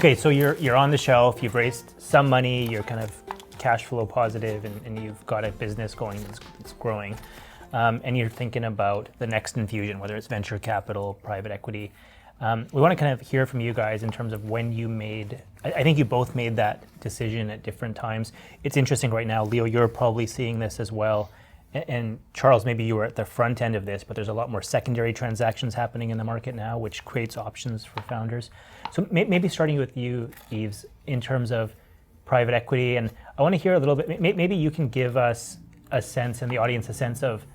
Okay, so you're on the shelf, you've raised some money, you're kind of cash flow positive, and you've got a business going that's growing, and you're thinking about the next infusion, whether it's venture capital, private equity. We want to kind of hear from you guys in terms of when you made, I think you both made that decision at different times. It's interesting right now, Leo, you're probably seeing this as well. And Charles, maybe you were at the front end of this, but there's a lot more secondary transactions happening in the market now, which creates options for founders. So maybe starting with you, Yves, in terms of private equity, and I want to hear a little bit, maybe you can give us a sense, and the audience a sense of,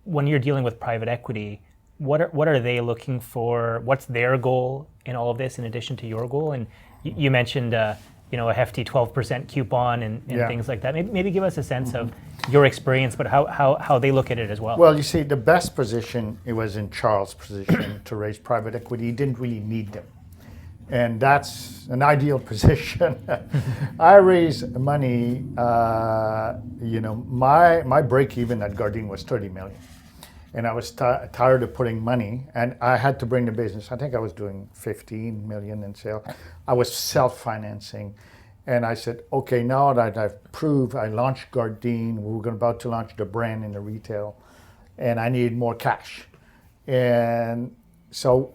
when you're dealing with private equity, what are they looking for? What's their goal in all of this in addition to your goal? And you mentioned a hefty 12% coupon and things like that. Maybe give us a sense of your experience, but how they look at it as well. Well, you see, the best position, it was in Charles' position to raise private equity. He didn't really need them. And that's an ideal position. I raised money, my break even at Gardein was 30 million. And I was tired of putting money, and I had to bring the business. I think I was doing 15 million in sales. I was self-financing, and I said, okay, now that I've proved, I launched Gardein, we were about to launch the brand in the retail, and I needed more cash. And so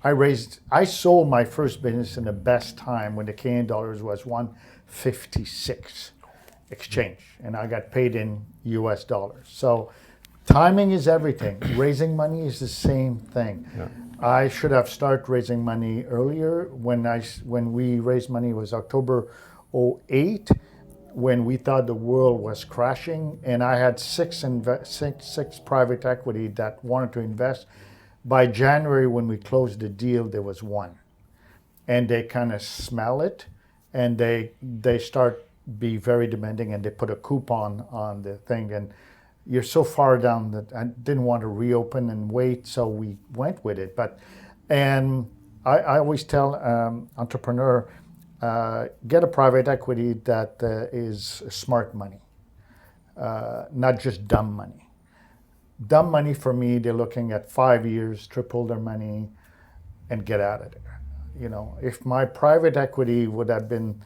I sold my first business in the best time when the Canadian dollars was 156 exchange, and I got paid in US dollars. So timing is everything. Raising money is the same thing. Yeah. I should have started raising money earlier. When we raised money, it was October 2008, when we thought the world was crashing, and I had six private equity that wanted to invest. By January, when we closed the deal, there was one, and they kind of smell it, and they start be very demanding, and they put a coupon on the thing, and you're so far down that I didn't want to reopen and wait, so we went with it. And I always tell entrepreneur, get a private equity that is smart money, not just dumb money. Dumb money for me, they're looking at 5 years, triple their money, and get out of there. If my private equity would have been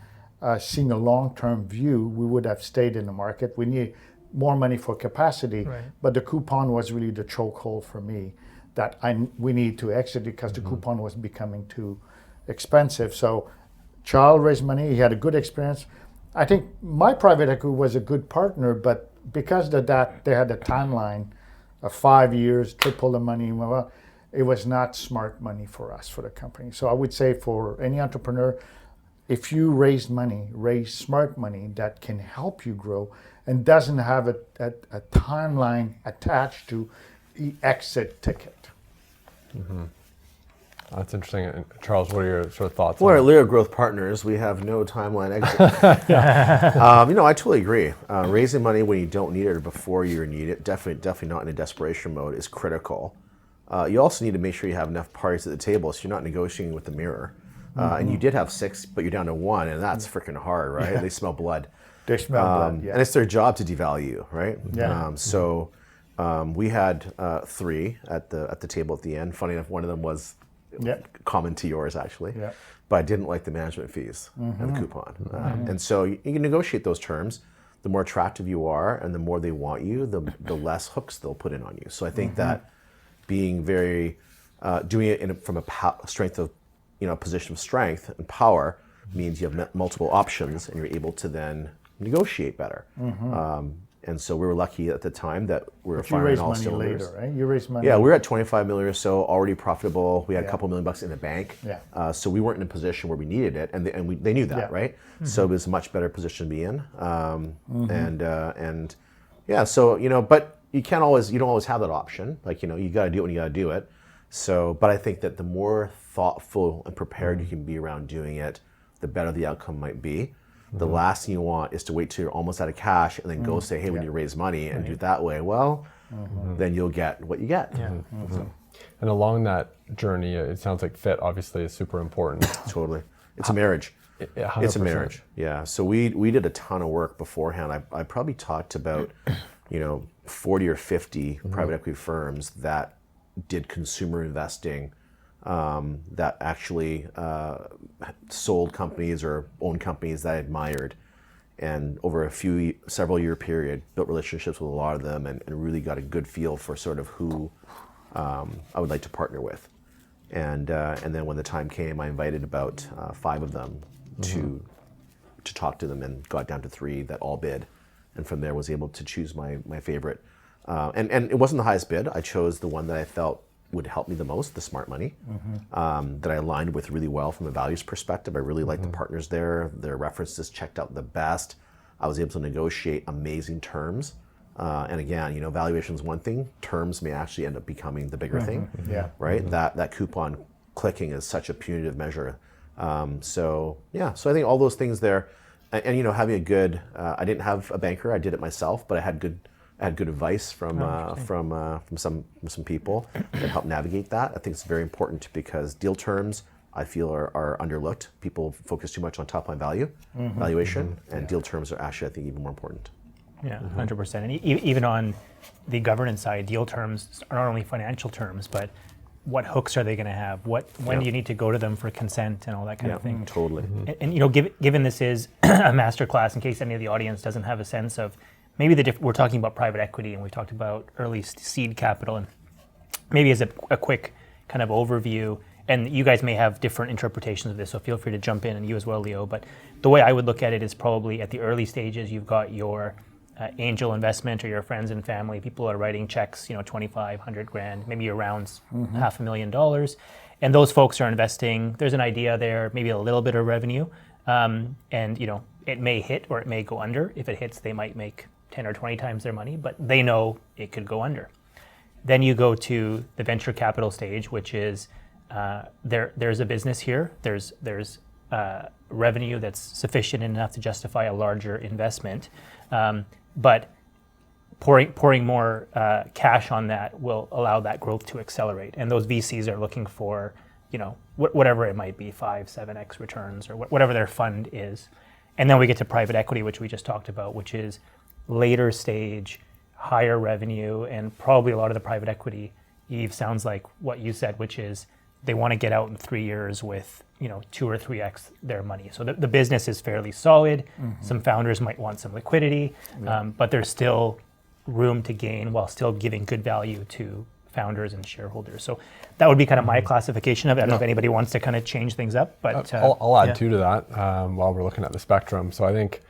seeing a long-term view, we would have stayed in the market. We need more money for capacity, right. But the coupon was really the chokehold for me that we need to exit because the coupon was becoming too expensive. So Charles raised money, he had a good experience. I think my private equity was a good partner, but because of that, they had a timeline of 5 years, triple the money. Well, it was not smart money for us, for the company. So I would say for any entrepreneur, if you raise money, raise smart money that can help you grow and doesn't have a timeline attached to the exit ticket. Mm-hmm. That's interesting. Charles, what are your sort of thoughts? Well, at Leo Growth Partners, we have no timeline exit. I totally agree. Raising money when you don't need it or before you need it, definitely not in a desperation mode, is critical. You also need to make sure you have enough parties at the table so you're not negotiating with the mirror. And you did have 6, but you're down to 1, and that's freaking hard, right? Yeah. They smell blood. They smell blood, yeah. And it's their job to devalue, right? Yeah. We had 3 at the table at the end. Funny enough, one of them was common to yours, actually. Yeah. But I didn't like the management fees and the coupon. And so you can negotiate those terms. The more attractive you are and the more they want you, the less hooks they'll put in on you. So I think that being very, doing it from a strength of, position of strength and power means you have multiple options and you're able to then negotiate better. And so we were lucky at the time that we were firing all cylinders. You raised money later, right? You raised money. Yeah, we were at 25 million or so, already profitable. We had a couple $1 million in the bank. Yeah. So we weren't in a position where we needed it, and they knew that, right? So it was a much better position to be in. But you don't always have that option. You got to do it when you got to do it. So, but I think that the more thoughtful and prepared you can be around doing it, the better the outcome might be. The last thing you want is to wait till you're almost out of cash and then go say, hey, we need to raise money and do it that way. Well, then you'll get what you get. Yeah. And along that journey, it sounds like fit obviously is super important. Totally. It's a marriage. 100%. It's a marriage. Yeah. So we did a ton of work beforehand. I probably talked to about 40 or 50 private equity firms that did consumer investing that actually sold companies or owned companies that I admired. And over a several year period, built relationships with a lot of them and really got a good feel for sort of who I would like to partner with. And then when the time came, I invited about 5 of them to talk to them, and got down to 3 that all bid. And from there was able to choose my favorite. And it wasn't the highest bid. I chose the one that I felt would help me the most, the smart money, that I aligned with really well from a values perspective. I really liked the partners there. Their references checked out the best. I was able to negotiate amazing terms. And again, valuation is one thing. Terms may actually end up becoming the bigger thing, right? That coupon clicking is such a punitive measure. So I think all those things there, and having a good, I didn't have a banker, I did it myself, but I had good advice from some people that helped navigate that. I think it's very important because deal terms, I feel, are underlooked. People focus too much on top line valuation, and deal terms are actually, I think, even more important. Yeah, 100%. And even on the governance side, deal terms are not only financial terms, but what hooks are they going to have? When do you need to go to them for consent and all that kind of thing? Totally. And given this is a masterclass, in case any of the audience doesn't have a sense of maybe we're talking about private equity and we talked about early seed capital, and maybe as a quick kind of overview, and you guys may have different interpretations of this, so feel free to jump in, and you as well, Leo. But the way I would look at it is probably at the early stages, you've got your angel investment or your friends and family. People are writing checks, 25, 100 grand, maybe around $500,000. And those folks are investing. There's an idea there, maybe a little bit of revenue. And, it may hit or it may go under. If it hits, they might make 10 or 20 times their money, but they know it could go under. Then you go to the venture capital stage, which is there's a business here. There's revenue that's sufficient enough to justify a larger investment. But pouring more cash on that will allow that growth to accelerate. And those VCs are looking for, whatever it might be, 5, 7x returns or whatever their fund is. And then we get to private equity, which we just talked about, which is later stage, higher revenue, and probably a lot of the private equity, Yves, sounds like what you said, which is they want to get out in 3 years with 2 or 3x their money. So the business is fairly solid. Some founders might want some liquidity, but there's still room to gain while still giving good value to founders and shareholders. So that would be kind of my classification of it. I don't know if anybody wants to kind of change things up, but I'll add to that while we're looking at the spectrum. So I think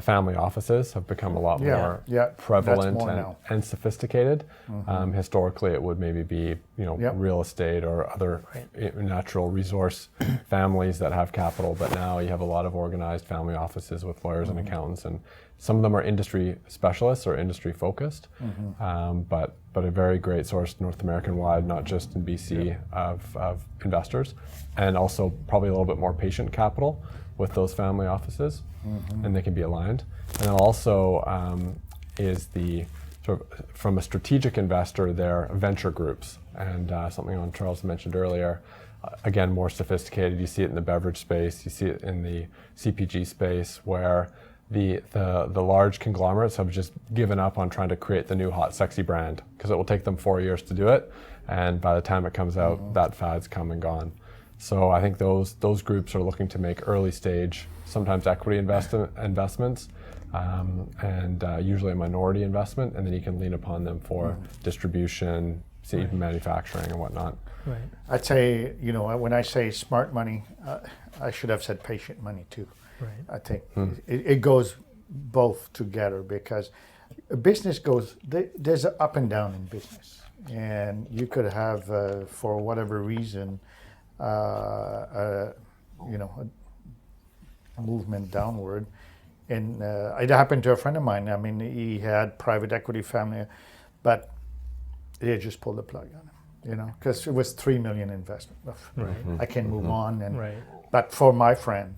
family offices have become a lot more prevalent and sophisticated. Historically, it would maybe be real estate or other natural resource families that have capital, but now you have a lot of organized family offices with lawyers and accountants, and some of them are industry specialists or industry focused, but a very great source North American wide, not just in BC, of investors, and also probably a little bit more patient capital with those family offices, and they can be aligned. And then also is the sort of, from a strategic investor, there venture groups, and something on Charles mentioned earlier, again, more sophisticated. You see it in the beverage space, you see it in the CPG space, where the large conglomerates have just given up on trying to create the new hot sexy brand, because it will take them 4 years to do it, and by the time it comes out, that fad's come and gone. So I think those groups are looking to make early stage, sometimes equity investments, and usually a minority investment, and then you can lean upon them for distribution, even manufacturing and whatnot. Right. I'd say, when I say smart money, I should have said patient money too. Right. I think it goes both together, because a business there's an up and down in business. And you could have, for whatever reason, a movement downward. And it happened to a friend of mine. I mean, he had private equity family, but they just pulled the plug on him, because it was $3 million investment. Right. I can move on. Right. But for my friend,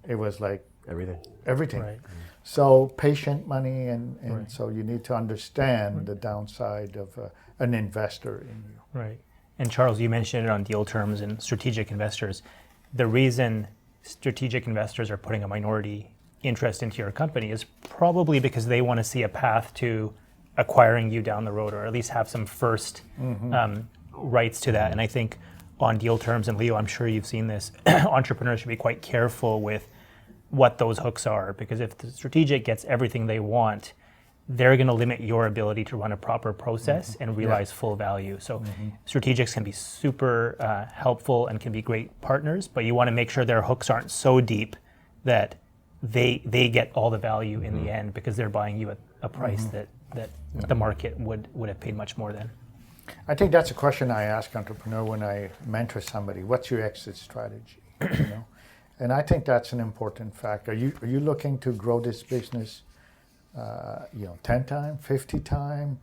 it was like everything. Right. So patient money, and so you need to understand the downside of an investor in you. Right. And Charles, you mentioned it on deal terms and strategic investors. The reason strategic investors are putting a minority interest into your company is probably because they want to see a path to acquiring you down the road, or at least have some first rights to that. And I think on deal terms, and Leo, I'm sure you've seen this, entrepreneurs should be quite careful with what those hooks are, because if the strategic gets everything they want, they're going to limit your ability to run a proper process and realize full value. So strategics can be super helpful and can be great partners, but you want to make sure their hooks aren't so deep that they get all the value in the end, because they're buying you at a price that the market would have paid much more than. I think that's a question I ask entrepreneur when I mentor somebody. What's your exit strategy? You know, and I think that's an important factor. Are you looking to grow this business, 10 times, 50 times?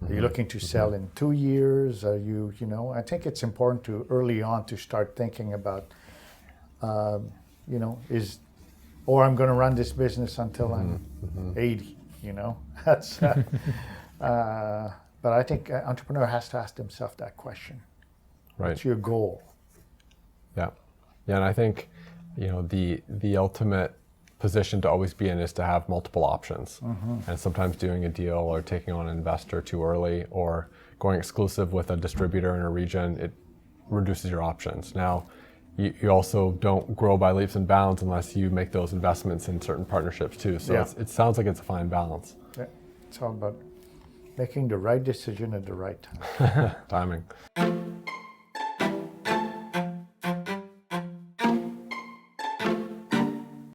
Are you looking to sell in 2 years? Are you I think it's important to early on to start thinking about, or I'm going to run this business until I'm 80. That's. But I think an entrepreneur has to ask himself that question. Right. What's your goal? Yeah, and I think the ultimate position to always be in is to have multiple options. And sometimes doing a deal or taking on an investor too early or going exclusive with a distributor in a region, it reduces your options. Now, you also don't grow by leaps and bounds unless you make those investments in certain partnerships too. So it sounds like it's a fine balance. Yeah, it's all about making the right decision at the right time. Timing.